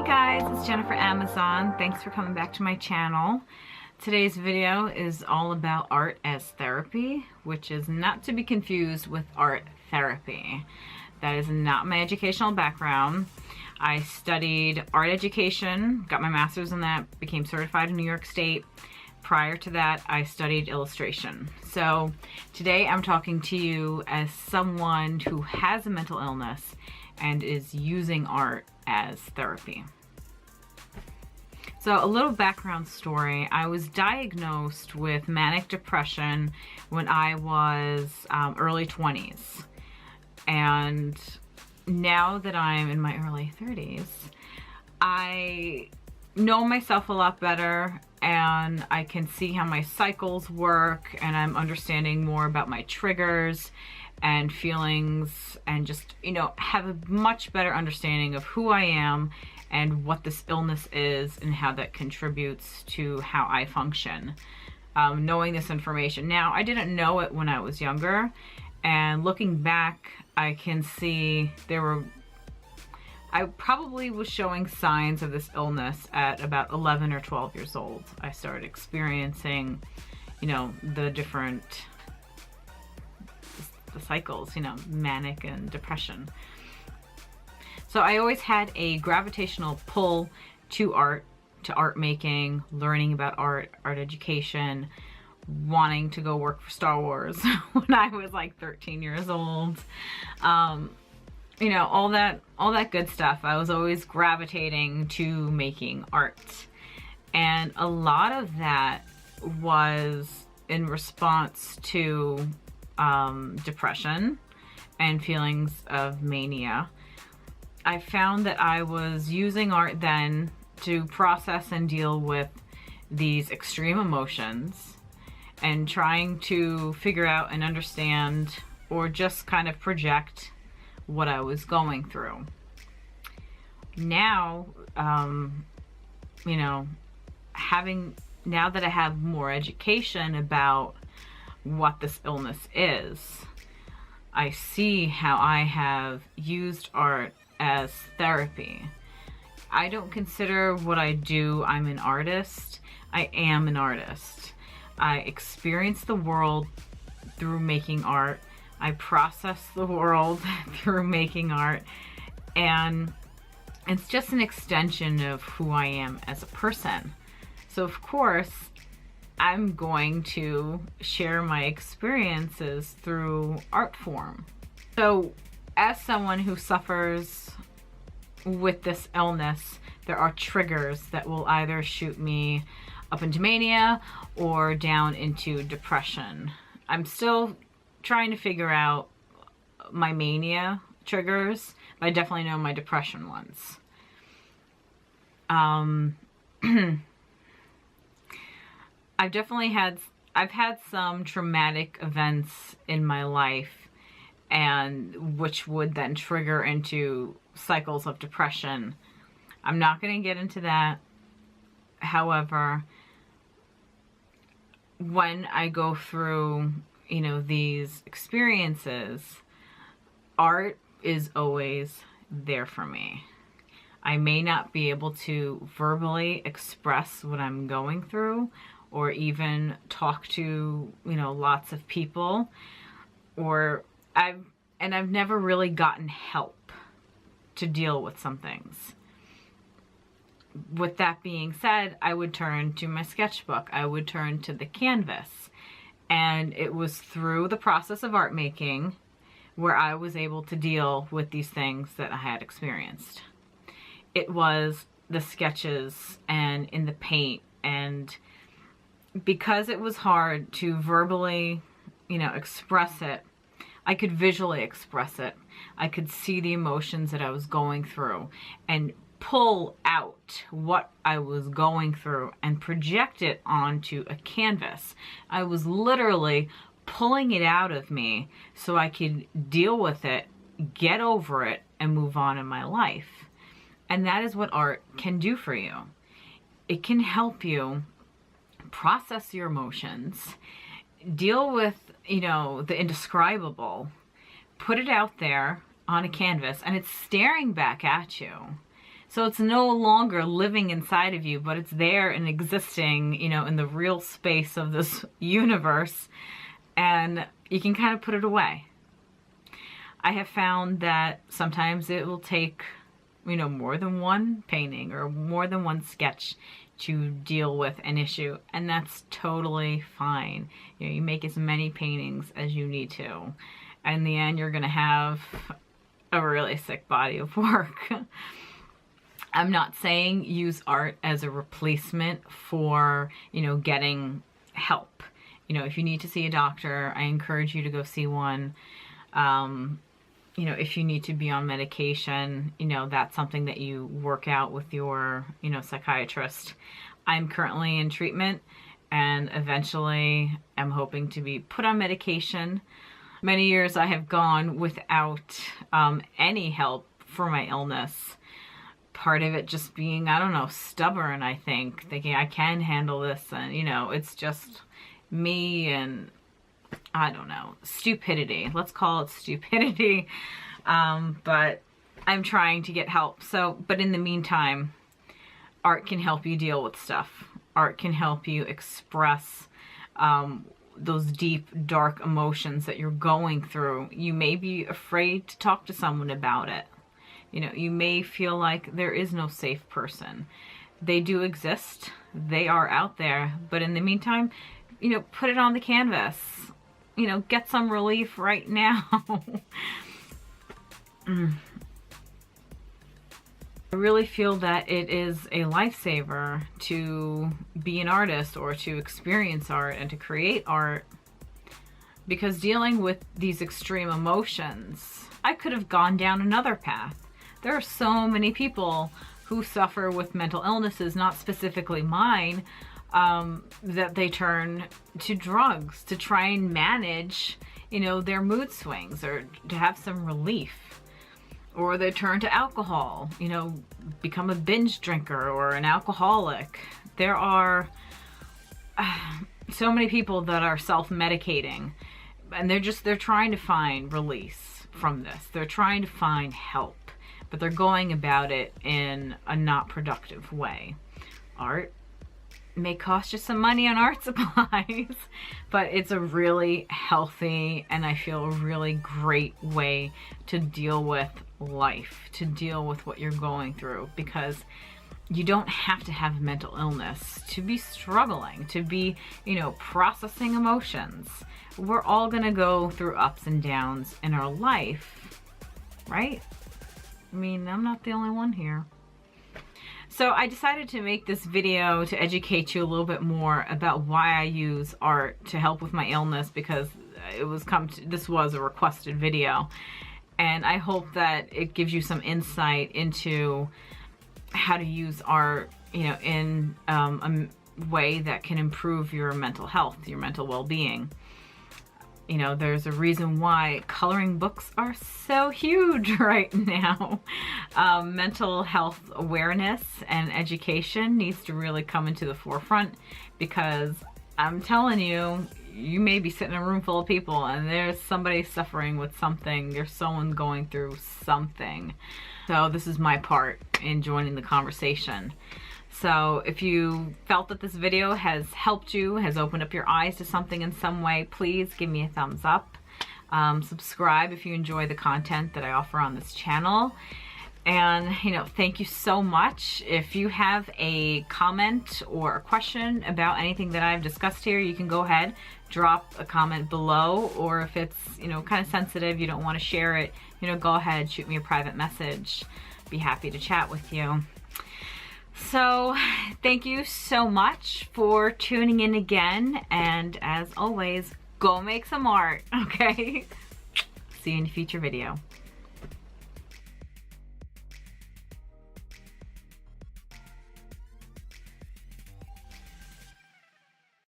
guys, it's Jennifer Amazon. Thanks for coming back to my channel. Today's video is all about art as therapy, which is not to be confused with art therapy. That is not my educational background. I studied art education, got my master's in that, became certified in New York State. Prior to that, I studied illustration. So today I'm talking to you as someone who has a mental illness and is using art as therapy. So a little background story. I was diagnosed with manic depression when I was early 20s. And now that I'm in my early 30s, I know myself a lot better and I can see how my cycles work, and I'm understanding more about my triggers and feelings, and just, you know, have a much better understanding of who I am and what this illness is and how that contributes to how I function. Knowing this information. Now, I didn't know it when I was younger, and looking back, I can see I probably was showing signs of this illness at about 11 or 12 years old. I started experiencing, you know, the cycles, you know, manic and depression. So I always had a gravitational pull to art making, learning about art education, wanting to go work for Star Wars when I was like 13 years old. You know, all that good stuff. I was always gravitating to making art. And a lot of that was in response to depression and feelings of mania. I found that I was using art then to process and deal with these extreme emotions and trying to figure out and understand, or just kind of project, what I was going through. Now, you know, now that I have more education about what this illness is, I see how I have used art as therapy. I don't consider what I do, I'm an artist. I am an artist. I experience the world through making art. I process the world through making art, and it's just an extension of who I am as a person. So of course, I'm going to share my experiences through art form. So as someone who suffers with this illness, there are triggers that will either shoot me up into mania or down into depression. I'm still trying to figure out my mania triggers, but I definitely know my depression ones. I've had some traumatic events in my life, and which would then trigger into cycles of depression. I'm not going to get into that. However, when I go through, you know, these experiences, art is always there for me. I may not be able to verbally express what I'm going through, or even talk to, you know, lots of people, I've never really gotten help to deal with some things. With that being said, I would turn to my sketchbook. I would turn to the canvas. And it was through the process of art making where I was able to deal with these things that I had experienced. It was the sketches and in the paint, and because it was hard to verbally, you know, express it, I could visually express it. I could see the emotions that I was going through and pull out what I was going through and project it onto a canvas. I was literally pulling it out of me so I could deal with it, get over it, and move on in my life. And that is what art can do for you. It can help you process your emotions, deal with, you know, the indescribable, put it out there on a canvas, and it's staring back at you. So it's no longer living inside of you, but it's there and existing, you know, in the real space of this universe, and you can kind of put it away. I have found that sometimes it will take, you know, more than one painting or more than one sketch to deal with an issue, and that's totally fine. You know, you make as many paintings as you need to, and in the end you're gonna have a really sick body of work. I'm not saying use art as a replacement for, you know, getting help. You know, if you need to see a doctor, I encourage you to go see one. You know, if you need to be on medication, you know, that's something that you work out with your, you know, psychiatrist. I'm currently in treatment, and eventually I'm hoping to be put on medication. Many years I have gone without any help for my illness. Part of it just being, I don't know, stubborn, I think, thinking I can handle this, and, you know, it's just me and, I don't know, stupidity. Let's call it stupidity. But I'm trying to get help. So, but in the meantime, art can help you deal with stuff. Art can help you express those deep, dark emotions that you're going through. You may be afraid to talk to someone about it. You know, you may feel like there is no safe person. They do exist. They are out there. But in the meantime, you know, put it on the canvas. You know, get some relief right now. I really feel that it is a lifesaver to be an artist or to experience art and to create art, because dealing with these extreme emotions, I could have gone down another path. There are so many people who suffer with mental illnesses, not specifically mine, that they turn to drugs to try and manage, you know, their mood swings or to have some relief. Or they turn to alcohol, you know, become a binge drinker or an alcoholic. There are so many people that are self-medicating, and they're trying to find release from this. They're trying to find help, but they're going about it in a not productive way. Art may cost you some money on art supplies, but it's a really healthy and I feel a really great way to deal with life, to deal with what you're going through, because you don't have to have mental illness to be struggling, to be, you know, processing emotions. We're all gonna go through ups and downs in our life, right? I mean, I'm not the only one here. So I decided to make this video to educate you a little bit more about why I use art to help with my illness, because this was a requested video. And I hope that it gives you some insight into how to use art, you know, in a way that can improve your mental health, your mental well-being. You know, there's a reason why coloring books are so huge right now. Mental health awareness and education needs to really come into the forefront, because I'm telling you, you may be sitting in a room full of people and there's somebody suffering with something. There's someone going through something. So this is my part in joining the conversation. So if you felt that this video has helped you, has opened up your eyes to something in some way, please give me a thumbs up. Subscribe if you enjoy the content that I offer on this channel. And, you know, thank you so much. If you have a comment or a question about anything that I've discussed here, you can go ahead, drop a comment below. Or if it's, you know, kind of sensitive, you don't want to share it, you know, go ahead, shoot me a private message. Be happy to chat with you. So thank you so much for tuning in again, and as always, go make some art, okay? See you in a future video.